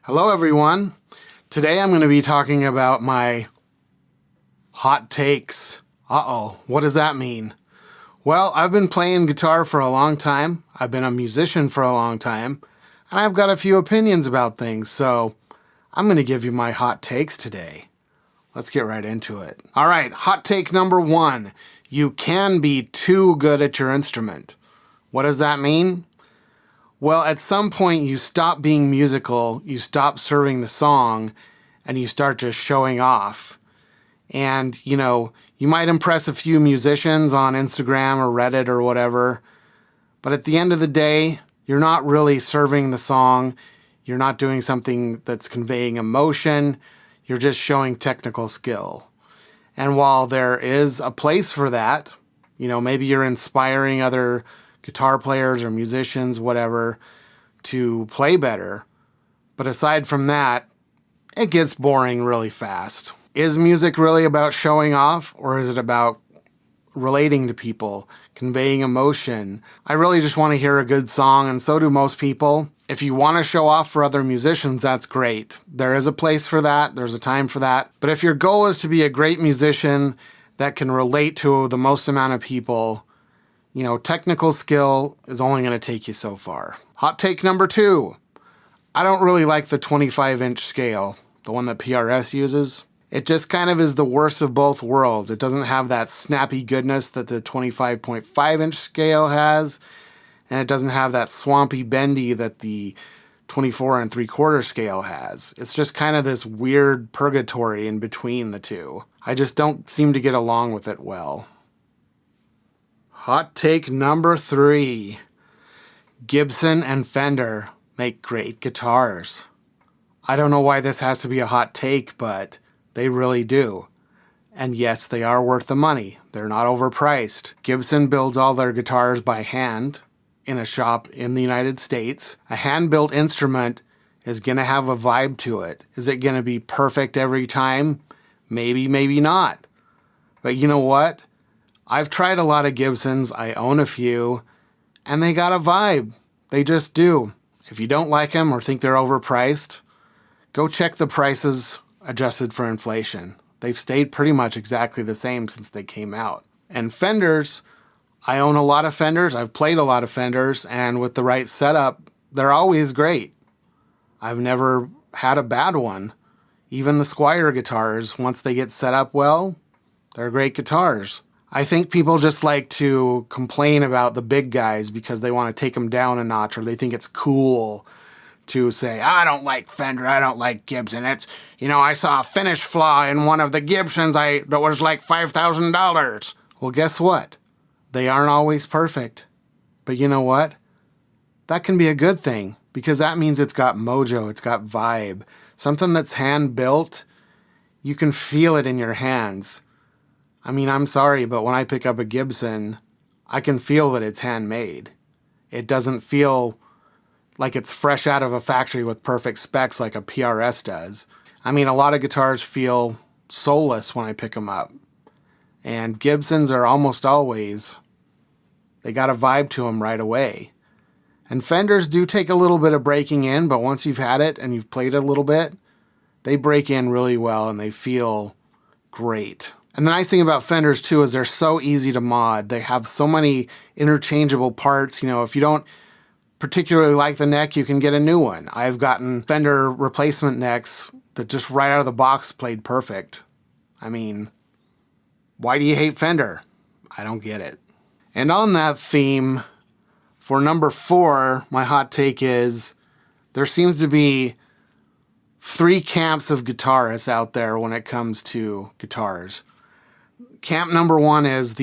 Hello everyone. Today I'm going to be talking about my hot takes. What does that mean? Well, I've been playing guitar for a long time. I've been a musician for a long time. And I've got a few opinions about things, so I'm going to give you my hot takes today. Let's get right into it. All right, hot take number 1. You can be too good at your instrument. What does that mean? Well, at some point you stop being musical, you stop serving the song, and you start just showing off. And, you might impress a few musicians on Instagram or Reddit or whatever, but at the end of the day, you're not really serving the song, you're not doing something that's conveying emotion, you're just showing technical skill. And while there is a place for that, maybe you're inspiring other guitar players or musicians, whatever, to play better. But aside from that, it gets boring really fast. Is music really about showing off, or is it about relating to people, conveying emotion? I really just want to hear a good song, and so do most people. If you want to show off for other musicians, that's great. There is a place for that, there's a time for that. But if your goal is to be a great musician that can relate to the most amount of people, technical skill is only going to take you so far. Hot take number 2. I don't really like the 25-inch scale, the one that PRS uses. It just kind of is the worst of both worlds. It doesn't have that snappy goodness that the 25.5-inch scale has, and it doesn't have that swampy bendy that the 24 3/4 scale has. It's just kind of this weird purgatory in between the two. I just don't seem to get along with it well. Hot take number 3. Gibson and Fender make great guitars. I don't know why this has to be a hot take, but they really do. And yes, they are worth the money. They're not overpriced. Gibson builds all their guitars by hand in a shop in the United States. A hand-built instrument is going to have a vibe to it. Is it going to be perfect every time? Maybe, maybe not. But you know what? I've tried a lot of Gibsons, I own a few, and they got a vibe. They just do. If you don't like them or think they're overpriced, go check the prices adjusted for inflation. They've stayed pretty much exactly the same since they came out. And Fenders, I own a lot of Fenders, I've played a lot of Fenders, and with the right setup, they're always great. I've never had a bad one. Even the Squier guitars, once they get set up well, they're great guitars. I think people just like to complain about the big guys because they want to take them down a notch, or they think it's cool to say, I don't like Fender, I don't like Gibson. I saw a finish flaw in one of the Gibsons that was like $5,000. Well, guess what? They aren't always perfect. But you know what? That can be a good thing, because that means it's got mojo, it's got vibe. Something that's hand-built, you can feel it in your hands. I'm sorry, but when I pick up a Gibson, I can feel that it's handmade. It doesn't feel like it's fresh out of a factory with perfect specs like a PRS does. A lot of guitars feel soulless when I pick them up. And Gibsons are almost always, they got a vibe to them right away. And Fenders do take a little bit of breaking in, but once you've had it and you've played it a little bit, they break in really well and they feel great. And the nice thing about Fenders too is they're so easy to mod. They have so many interchangeable parts. If you don't particularly like the neck, you can get a new one. I've gotten Fender replacement necks that just right out of the box played perfect. Why do you hate Fender? I don't get it. And on that theme, for number 4, my hot take is there seems to be 3 camps of guitarists out there when it comes to guitars. Camp number 1 is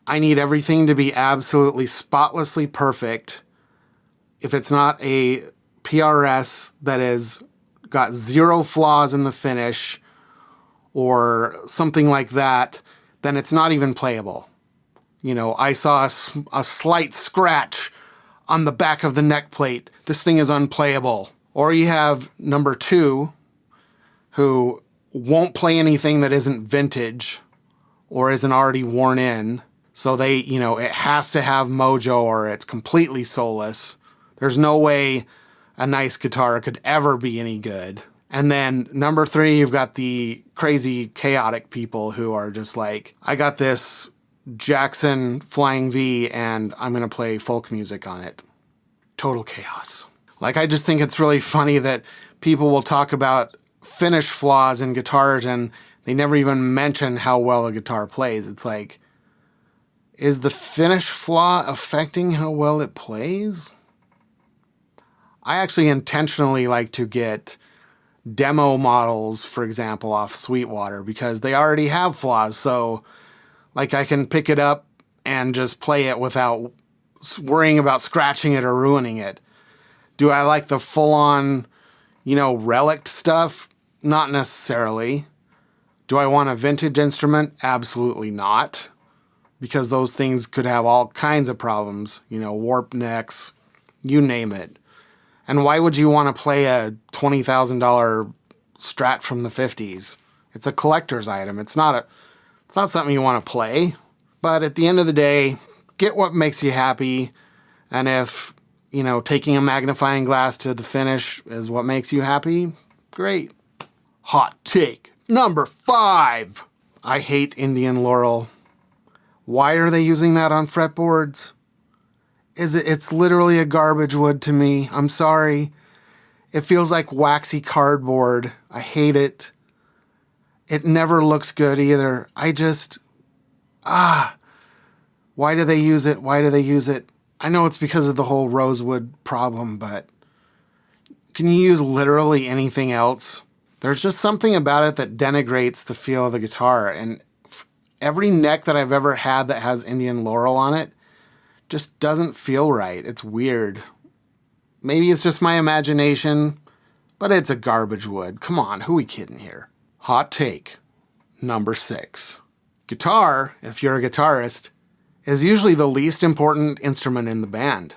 I need everything to be absolutely spotlessly perfect. If it's not a PRS that has got 0 flaws in the finish or something like that, then it's not even playable. I saw a slight scratch on the back of the neck plate. This thing is unplayable. Or you have number 2, who won't play anything that isn't vintage or isn't already worn in. So it has to have mojo or it's completely soulless. There's no way a nice guitar could ever be any good. And then number 3, you've got the crazy, chaotic people who are just like, I got this Jackson Flying V and I'm going to play folk music on it. Total chaos. Like, I just think it's really funny that people will talk about finish flaws in guitars and they never even mention how well a guitar plays. It's like, is the finish flaw affecting how well it plays? I actually intentionally like to get demo models, for example, off Sweetwater because they already have flaws. So, like, I can pick it up and just play it without worrying about scratching it or ruining it. Do I like the full-on, relic stuff? Not necessarily. Do I want a vintage instrument? Absolutely not. Because those things could have all kinds of problems, warped necks, you name it. And why would you want to play a $20,000 Strat from the 50s? It's a collector's item. It's not something you want to play. But at the end of the day, get what makes you happy. And if, taking a magnifying glass to the finish is what makes you happy, great. Hot take number 5. I hate Indian Laurel. Why are they using that on fretboards? It's literally a garbage wood to me. I'm sorry. It feels like waxy cardboard. I hate it. It never looks good either. Why do they use it? Why do they use it? I know it's because of the whole rosewood problem, but can you use literally anything else? There's just something about it that denigrates the feel of the guitar, and every neck that I've ever had that has Indian Laurel on it just doesn't feel right. It's weird. Maybe it's just my imagination, but it's a garbage wood. Come on, who we kidding here? Hot take number 6. Guitar, if you're a guitarist, is usually the least important instrument in the band.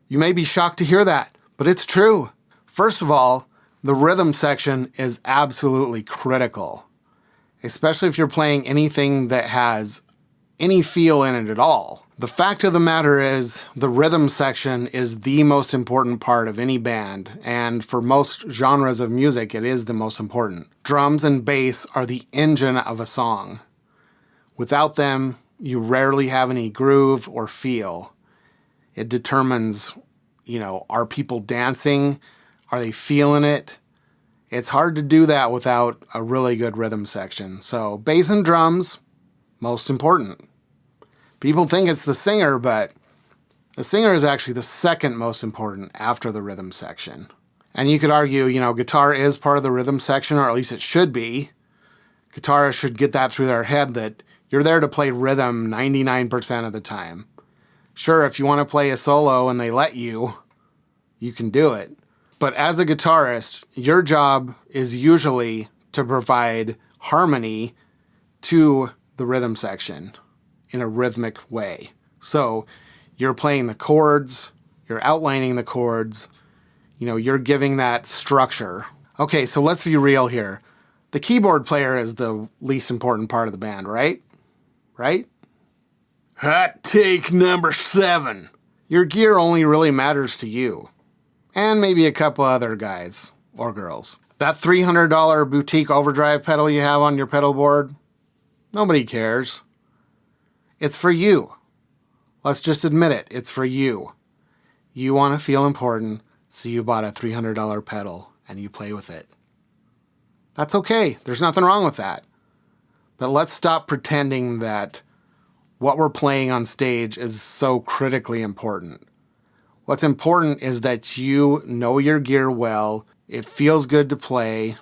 You may be shocked to hear that, but it's true. First of all, the rhythm section is absolutely critical, especially if you're playing anything that has any feel in it at all. The fact of the matter is, the rhythm section is the most important part of any band, and for most genres of music, it is the most important. Drums and bass are the engine of a song. Without them, you rarely have any groove or feel. It determines, are people dancing? Are they feeling it? It's hard to do that without a really good rhythm section. So bass and drums, most important. People think it's the singer, but the singer is actually the second most important after the rhythm section. And you could argue, guitar is part of the rhythm section, or at least it should be. Guitarists should get that through their head that you're there to play rhythm 99% of the time. Sure, if you want to play a solo and they let you, you can do it. But as a guitarist, your job is usually to provide harmony to the rhythm section in a rhythmic way. So you're playing the chords, you're outlining the chords, you're giving that structure. Okay, so let's be real here. The keyboard player is the least important part of the band, right? Right? Hot take number 7. Your gear only really matters to you. And maybe a couple other guys or girls. That $300 boutique overdrive pedal you have on your pedal board, nobody cares. It's for you. Let's just admit it. It's for you. You want to feel important, so you bought a $300 pedal and you play with it. That's okay. There's nothing wrong with that. But let's stop pretending that what we're playing on stage is so critically important. What's important is that you know your gear well, it feels good to play,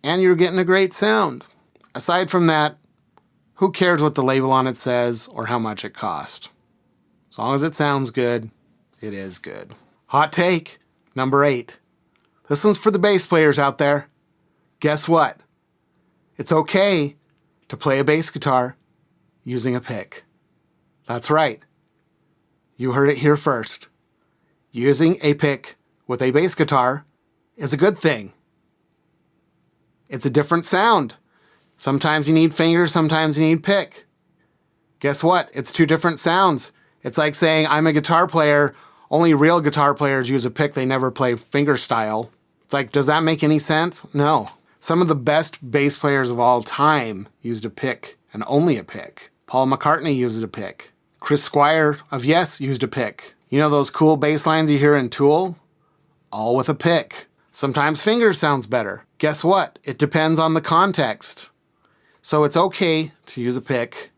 and you're getting a great sound. Aside from that, who cares what the label on it says or how much it costs? As long as it sounds good, it is good. Hot take number 8. This one's for the bass players out there. Guess what? It's okay to play a bass guitar using a pick. That's right. You heard it here first. Using a pick with a bass guitar is a good thing. It's a different sound. Sometimes you need fingers, sometimes you need pick. Guess what? It's 2 different sounds. It's like saying I'm a guitar player Only real guitar players use a pick. They never play fingerstyle. It's like, does that make any sense? No. Some of the best bass players of all time used a pick, and only a pick. Paul McCartney uses a pick. Chris Squire of Yes used a pick. You know those cool bass lines you hear in Tool? All with a pick. Sometimes fingers sounds better. Guess what? It depends on the context. So it's okay to use a pick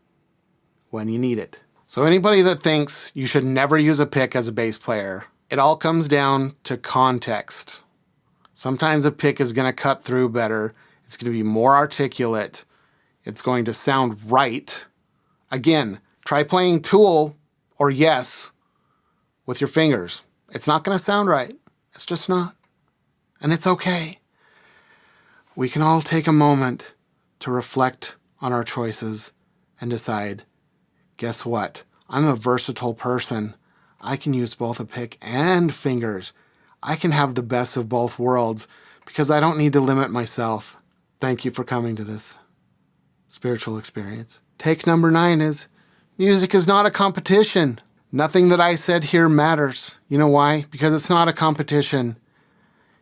when you need it. So anybody that thinks you should never use a pick as a bass player, it all comes down to context. Sometimes a pick is going to cut through better. It's going to be more articulate. It's going to sound right. Again, try playing Tool or Yes with your fingers. It's not going to sound right. It's just not. And it's okay. We can all take a moment to reflect on our choices and decide, guess what? I'm a versatile person. I can use both a pick and fingers. I can have the best of both worlds because I don't need to limit myself. Thank you for coming to this spiritual experience. Take number 9 is, music is not a competition. Nothing that I said here matters. You know why? Because it's not a competition.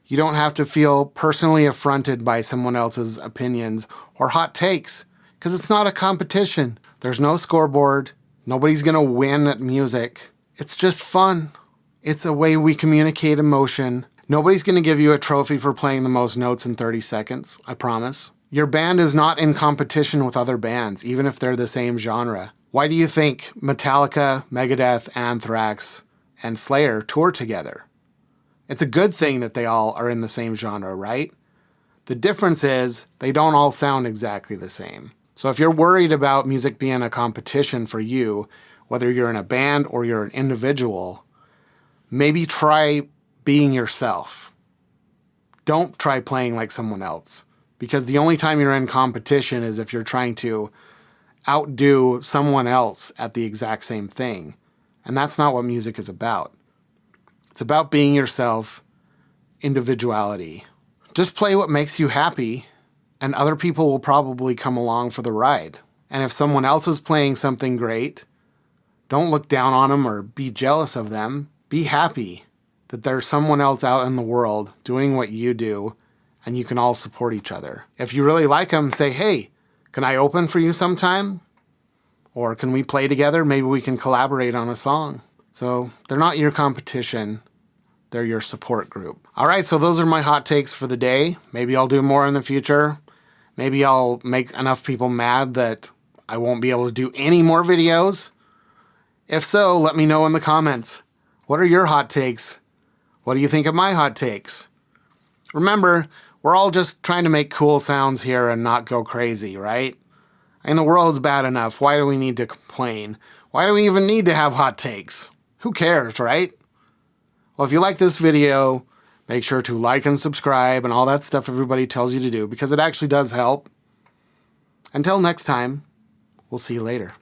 You don't have to feel personally affronted by someone else's opinions or hot takes because it's not a competition. There's no scoreboard. Nobody's going to win at music. It's just fun. It's a way we communicate emotion. Nobody's going to give you a trophy for playing the most notes in 30 seconds, I promise. Your band is not in competition with other bands, even if they're the same genre. Why do you think Metallica, Megadeth, Anthrax, and Slayer tour together? It's a good thing that they all are in the same genre, right? The difference is they don't all sound exactly the same. So if you're worried about music being a competition for you, whether you're in a band or you're an individual, maybe try being yourself. Don't try playing like someone else, because the only time you're in competition is if you're trying to outdo someone else at the exact same thing. And that's not what music is about. It's about being yourself, individuality. Just play what makes you happy, and other people will probably come along for the ride. And if someone else is playing something great, don't look down on them or be jealous of them. Be happy that there's someone else out in the world doing what you do, and you can all support each other. If you really like them, say, hey, can I open for you sometime? Or can we play together? Maybe we can collaborate on a song. So they're not your competition. They're your support group. All right, so those are my hot takes for the day. Maybe I'll do more in the future. Maybe I'll make enough people mad that I won't be able to do any more videos. If so, let me know in the comments. What are your hot takes? What do you think of my hot takes? Remember, we're all just trying to make cool sounds here and not go crazy, right? And the world's bad enough. Why do we need to complain? Why do we even need to have hot takes? Who cares, right? Well, if you like this video, make sure to like and subscribe and all that stuff everybody tells you to do, because it actually does help. Until next time, we'll see you later.